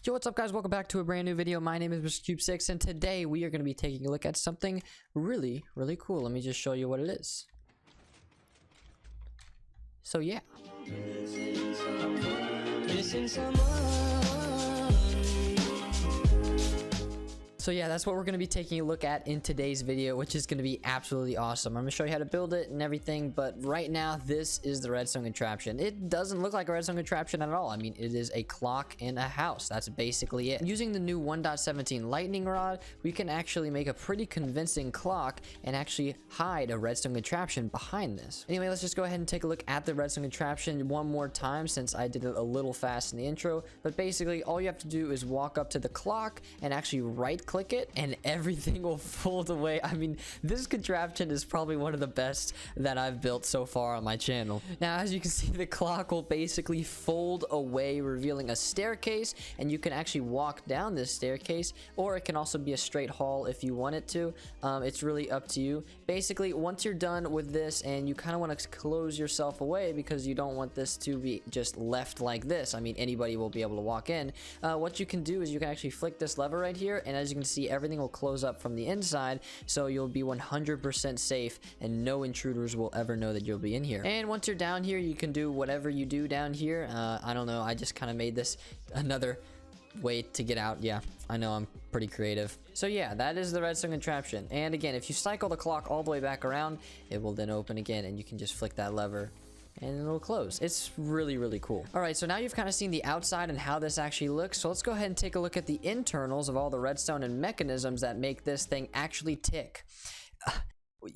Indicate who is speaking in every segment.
Speaker 1: Yo, what's up guys? Welcome back to a brand new video. My name is Mr. Cube 6 and today we are going to be taking a look at something really cool. Let me just show you what it is. So yeah. So yeah, that's what we're going to be taking a look at in today's video, which is going to be absolutely awesome. I'm going to show you how to build it and everything, but right now this is the redstone contraption. It doesn't look like a redstone contraption at all. I mean, it is a clock in a house. That's basically it. Using the new 1.17 lightning rod, we can actually make a pretty convincing clock and actually hide a redstone contraption behind this. Anyway, let's just go ahead and take a look at the redstone contraption one more time since I did it a little fast in the intro. But basically, all you have to do is walk up to the clock and actually right-click it and everything will fold away. I mean, this contraption is probably one of the best that I've built so far on my channel. Now, as you can see, the clock will basically fold away, revealing a staircase, and you can actually walk down this staircase, or it can also be a straight hall if you want it to. It's really up to you. Basically, once you're done with this and you kind of want to close yourself away because you don't want this to be just left like this, I mean, anybody will be able to walk in. What you can do is you can actually flick this lever right here, and as you can see, everything will close up from the inside, so you'll be 100% safe and no intruders will ever know that you'll be in here. And once you're down here, you can do whatever you do down here. I don't know, I just kind of made this another way to get out. Yeah, I know, I'm pretty creative. So yeah, that is the redstone contraption. And again, if you cycle the clock all the way back around, it will then open again and you can just flick that lever and it'll close. It's really cool. All right, so now you've kind of seen the outside and how this actually looks. So let's go ahead and take a look at the internals of all the redstone and mechanisms that make this thing actually tick.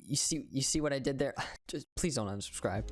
Speaker 1: You see what I did there? Just please don't unsubscribe.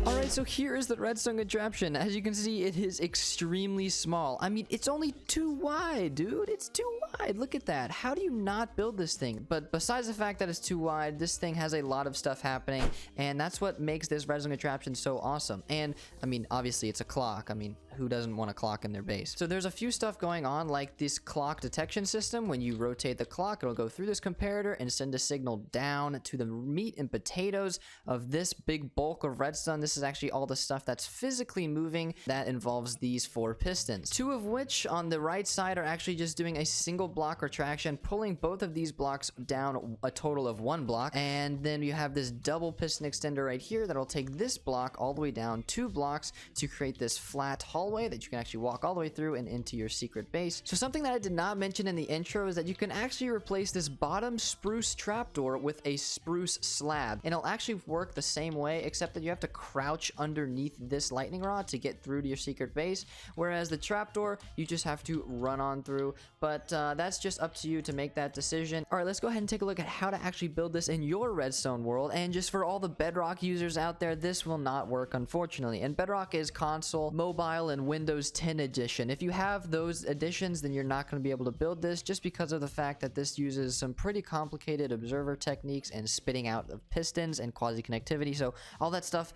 Speaker 1: Alright, so here is the redstone contraption. As you can see, it is extremely small. I mean, it's only too wide, dude. It's too wide. Look at that. How do you not build this thing? But besides the fact that it's too wide, this thing has a lot of stuff happening, and that's what makes this redstone contraption so awesome. And, I mean, obviously, it's a clock. I mean, who doesn't want a clock in their base? So there's a few stuff going on, like this clock detection system. When you rotate the clock, it'll go through this comparator and send a signal down to the meat and potatoes of this big bulk of redstone. This is actually all the stuff that's physically moving that involves these 4 pistons, 2 of which on the right side are actually just doing a single block retraction, pulling both of these blocks down a total of 1 block. And then you have this double piston extender right here that'll take this block all the way down 2 blocks to create this flat hallway that you can actually walk all the way through and into your secret base. So something that I did not mention in the intro is that you can actually replace this bottom spruce trapdoor with a spruce slab, and it'll actually work the same way, except that you have to crouch underneath this lightning rod to get through to your secret base, whereas the trapdoor you just have to run on through. But that's just up to you to make that decision. All right, let's go ahead and take a look at how to actually build this in your redstone world. And just for all the Bedrock users out there, this will not work, unfortunately. And Bedrock is console, mobile, and Windows 10 edition. If you have those editions, then you're not going to be able to build this, just because of the fact that this uses some pretty complicated observer techniques and spitting out of pistons and quasi connectivity. So all that stuff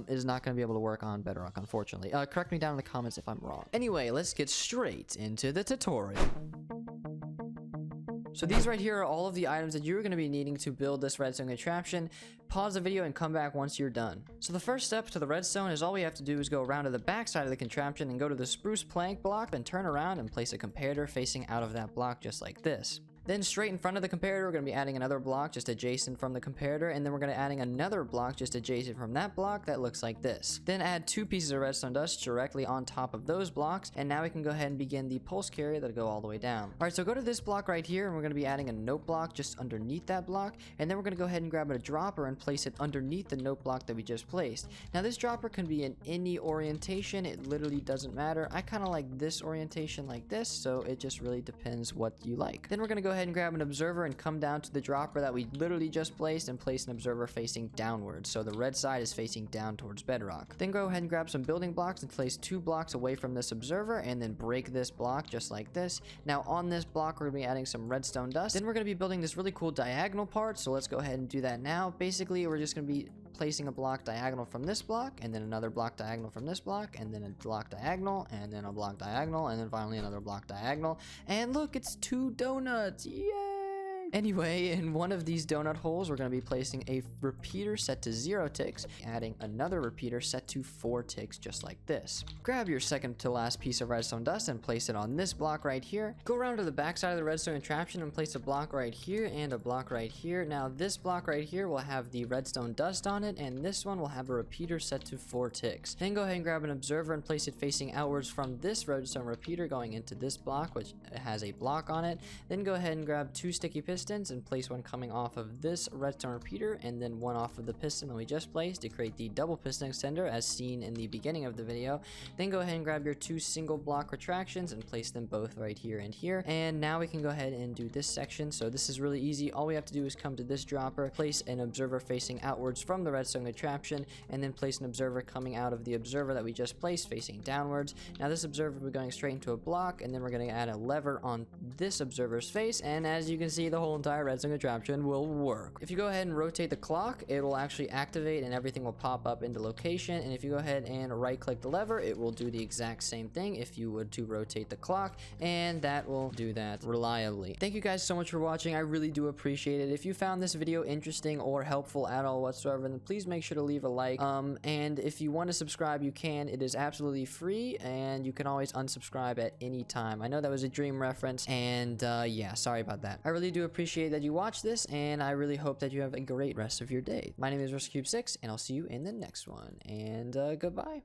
Speaker 1: is not going to be able to work on Bedrock, unfortunately. Correct me down in the comments if I'm wrong. Anyway, let's get straight into the tutorial. So these right here are all of the items that you're going to be needing to build this redstone contraption. Pause the video and come back once you're done. So the first step to the redstone is all we have to do is go around to the back side of the contraption and go to the spruce plank block and turn around and place a comparator facing out of that block just like this. Then straight in front of the comparator, we're going to be adding another block just adjacent from the comparator, and then we're going to adding another block just adjacent from that block that looks like this. Then add 2 pieces of redstone dust directly on top of those blocks, and now we can go ahead and begin the pulse carrier that'll go all the way down. Alright, so go to this block right here, and we're going to be adding a note block just underneath that block, and then we're going to go ahead and grab a dropper and place it underneath the note block that we just placed. Now this dropper can be in any orientation, it literally doesn't matter. I kind of like this orientation like this, so it just really depends what you like. Then we're going to go ahead and grab an observer and come down to the dropper that we literally just placed and place an observer facing downwards, so the red side is facing down towards Bedrock. Then go ahead and grab some building blocks and place 2 blocks away from this observer, and then break this block just like this. Now on this block we're going to be adding some redstone dust. Then we're going to be building this really cool diagonal part, so let's go ahead and do that now. Basically, we're just going to be placing a block diagonal from this block, and then another block diagonal from this block, and then a block diagonal, and then a block diagonal, and then finally another block diagonal. And look, it's 2 donuts. Yay! Anyway, in one of these donut holes, we're going to be placing a repeater set to 0 ticks, adding another repeater set to 4 ticks, just like this. Grab your second to last piece of redstone dust and place it on this block right here. Go around to the back side of the redstone contraption and place a block right here and a block right here. Now, this block right here will have the redstone dust on it, and this one will have a repeater set to 4 ticks. Then go ahead and grab an observer and place it facing outwards from this redstone repeater going into this block, which has a block on it. Then go ahead and grab 2 sticky pistons and place one coming off of this redstone repeater and then one off of the piston that we just placed to create the double piston extender as seen in the beginning of the video. Then go ahead and grab your 2 single block retractions and place them both right here and here. And now we can go ahead and do this section. So this is really easy. All we have to do is come to this dropper, place an observer facing outwards from the redstone contraption, and then place an observer coming out of the observer that we just placed facing downwards. Now this observer will be going straight into a block, and then we're going to add a lever on this observer's face, and as you can see, the whole entire redstone contraption will work. If you go ahead and rotate the clock, it will actually activate and everything will pop up into location. And if you go ahead and right click the lever, it will do the exact same thing if you would to rotate the clock, and that will do that reliably. Thank you guys so much for watching. I really do appreciate it. If you found this video interesting or helpful at all whatsoever, then please make sure to leave a like. And if you want to subscribe, you can. It is absolutely free, and you can always unsubscribe at any time. I know that was a dream reference, and yeah, sorry about that. I really do appreciate that you watched this, and I really hope that you have a great rest of your day. My name is RusCube6, and I'll see you in the next one, and goodbye.